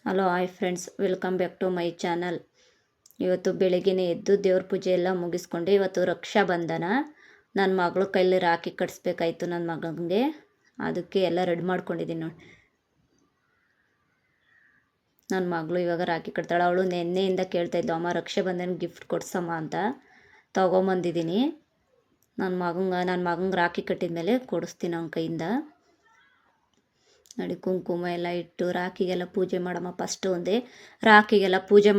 Hello hi friends, welcome back to my channel. ಇವತ್ತು ಬೆಳಗ್ಗೆನೇ ಎದ್ದು ದೇವ್ರ ಪೂಜೆ ಎಲ್ಲ ಮುಗಿಸ್ಕೊಂಡು ಇವತ್ತು ರಕ್ಷಾ ಬಂಧನ. ನನ್ನ ಮಗಳ ಕೈಲಿ ರಾಖಿ ಕಟ್ಸ್ಬೇಕಾಯ್ತು ನನ್ನ ಮಗನಿಗೆ. ಅದಕ್ಕೆ ಎಲ್ಲ ರೆಡಿ ಮಾಡ್ಕೊಂಡಿದ್ದೀನಿ ನೋಡಿ. ನನ್ನ ಮಗಳು ಇವಾಗ ರಾಖಿ ಕಟ್ತಾಳೆ. ಅವಳು ನೆನ್ನೆಯಿಂದ ಕೇಳ್ತಾಯಿದ್ಲು, ಅಮ್ಮ ರಕ್ಷಾ ಬಂಧನ ಗಿಫ್ಟ್ ಕೊಡ್ಸಮ್ಮ ಅಂತ. ತೊಗೊಂಬಂದಿದ್ದೀನಿ. ನನ್ನ ಮಗಂಗೆ ರಾಖಿ ಕಟ್ಟಿದ ಮೇಲೆ ಕೊಡಿಸ್ತೀನಿ ಅವನ ಕೈಯಿಂದ. ನೋಡಿ, ಕುಂಕುಮ ಎಲ್ಲ ಇಟ್ಟು ರಾಖಿಗೆಲ್ಲ ಪೂಜೆ ಮಾಡಮ್ಮ. ಫಸ್ಟು ಒಂದೇ ರಾಖಿಗೆಲ್ಲ ಪೂಜೆ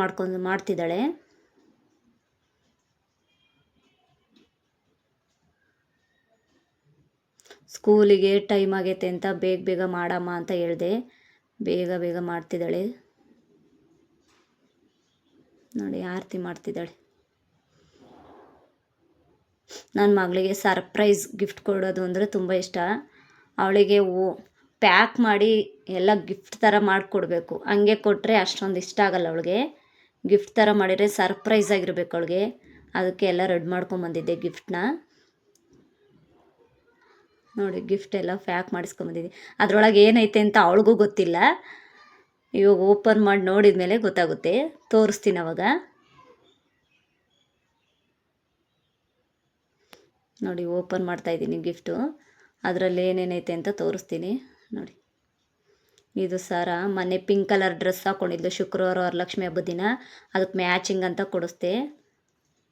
ಮಾಡ್ತಿದ್ದಾಳೆ. ಸ್ಕೂಲಿಗೆ ಟೈಮ್ ಆಗೈತೆ ಅಂತ ಬೇಗ ಬೇಗ ಮಾಡಮ್ಮ ಅಂತ ಹೇಳಿದೆ. ಬೇಗ ಬೇಗ ಮಾಡ್ತಿದ್ದಾಳೆ ನೋಡಿ, ಆರತಿ ಮಾಡ್ತಿದ್ದಾಳೆ. ನನ್ನ ಮಗಳಿಗೆ ಸರ್ಪ್ರೈಸ್ ಗಿಫ್ಟ್ ಕೊಡೋದು ಅಂದರೆ ತುಂಬ ಇಷ್ಟ. ಅವಳಿಗೆ ಪ್ಯಾಕ್ ಮಾಡಿ ಎಲ್ಲ ಗಿಫ್ಟ್ ಥರ ಮಾಡಿಕೊಡ್ಬೇಕು. ಹಂಗೆ ಕೊಟ್ಟರೆ ಅಷ್ಟೊಂದು ಇಷ್ಟ ಆಗಲ್ಲ ಅವಳಿಗೆ. ಗಿಫ್ಟ್ ಥರ ಮಾಡಿದರೆ ಸರ್ಪ್ರೈಸ್ ಆಗಿರ್ಬೇಕು ಅವಳಿಗೆ. ಅದಕ್ಕೆ ಎಲ್ಲ ರೆಡಿ ಮಾಡ್ಕೊಂಬಂದಿದ್ದೆ ಗಿಫ್ಟ್ನ. ನೋಡಿ, ಗಿಫ್ಟ್ ಎಲ್ಲ ಪ್ಯಾಕ್ ಮಾಡಿಸ್ಕೊಂಬಂದಿದ್ದೆ. ಅದರೊಳಗೆ ಏನೈತೆ ಅಂತ ಅವಳಿಗೂ ಗೊತ್ತಿಲ್ಲ. ಇವಾಗ ಓಪನ್ ಮಾಡಿ ನೋಡಿದ ಮೇಲೆ ಗೊತ್ತಾಗುತ್ತೆ. ತೋರಿಸ್ತೀನಿ ಅವಾಗ. ನೋಡಿ, ಓಪನ್ ಮಾಡ್ತಾಯಿದ್ದೀನಿ ಗಿಫ್ಟು. ಅದರಲ್ಲಿ ಏನೇನೈತೆ ಅಂತ ತೋರಿಸ್ತೀನಿ ನೋಡಿ. ಇದು ಸರ ಮೊನ್ನೆ ಪಿಂಕ್ ಕಲರ್ ಡ್ರೆಸ್ ಹಾಕ್ಕೊಂಡಿದ್ಲು ಶುಕ್ರವಾರ ವರಲಕ್ಷ್ಮಿ ಹಬ್ಬದ ದಿನ. ಅದಕ್ಕೆ ಮ್ಯಾಚಿಂಗ್ ಅಂತ ಕೊಡಿಸ್ದೆ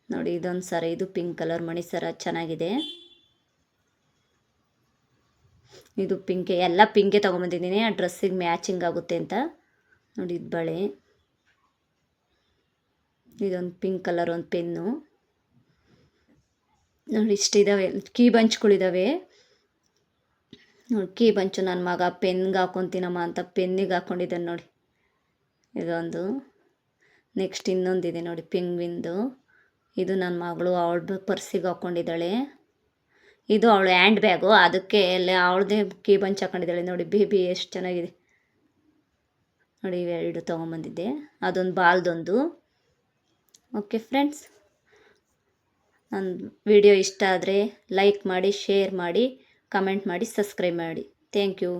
ನೋಡಿ. ಇದೊಂದು ಸರ, ಇದು ಪಿಂಕ್ ಕಲರ್ ಮಣಿ ಸರ, ಚೆನ್ನಾಗಿದೆ. ಇದು ಪಿಂಕೆ, ಎಲ್ಲ ಪಿಂಕೆ ತೊಗೊಂಬಂದಿದ್ದೀನಿ ಆ ಡ್ರೆಸ್ಸಿಗೆ ಮ್ಯಾಚಿಂಗ್ ಆಗುತ್ತೆ ಅಂತ ನೋಡಿ. ಇದು ಬಳೆ, ಇದೊಂದು ಪಿಂಕ್ ಕಲರ್ ಒಂದು ಪೆನ್ನು ನೋಡಿ. ಇಷ್ಟಿದ್ದಾವೆ. ಕೀ ಬಂಚ್ಗಳಿದ್ದಾವೆ ನೋಡಿ. ಕೀ ಬಂಚು ನನ್ನ ಮಗ ಪೆನ್ಗೆ ಹಾಕ್ಕೊತೀನಮ್ಮ ಅಂತ ಪೆನ್ನಿಗೆ ಹಾಕ್ಕೊಂಡಿದ್ದಾನೆ ನೋಡಿ. ಇದೊಂದು. ನೆಕ್ಸ್ಟ್ ಇನ್ನೊಂದಿದೆ ನೋಡಿ, ಪಿಂಗ್ವಿಂದು. ಇದು ನನ್ನ ಮಗಳು ಅವಳ ಪರ್ಸಿಗೆ ಹಾಕ್ಕೊಂಡಿದ್ದಾಳೆ. ಇದು ಅವಳು ಹ್ಯಾಂಡ್ ಬ್ಯಾಗು, ಅದಕ್ಕೆ ಎಲ್ಲ ಅವಳದೇ ಕೀ ಬಂಚ್ ಹಾಕ್ಕೊಂಡಿದ್ದಾಳೆ ನೋಡಿ. ಬೇಬಿ ಎಷ್ಟು ಚೆನ್ನಾಗಿದೆ ನೋಡಿ. ಇವೆರಡು ತೊಗೊಂಬಂದಿದ್ದೆ. ಅದೊಂದು ಬಾಲ್ದೊಂದು. ಓಕೆ ಫ್ರೆಂಡ್ಸ್, ನನ್ನ ವಿಡಿಯೋ ಇಷ್ಟ ಆದರೆ ಲೈಕ್ ಮಾಡಿ, ಶೇರ್ ಮಾಡಿ, ಕಮೆಂಟ್ ಮಾಡಿ, ಸಬ್ಸ್ಕ್ರೈಬ್ ಮಾಡಿ. Thank you.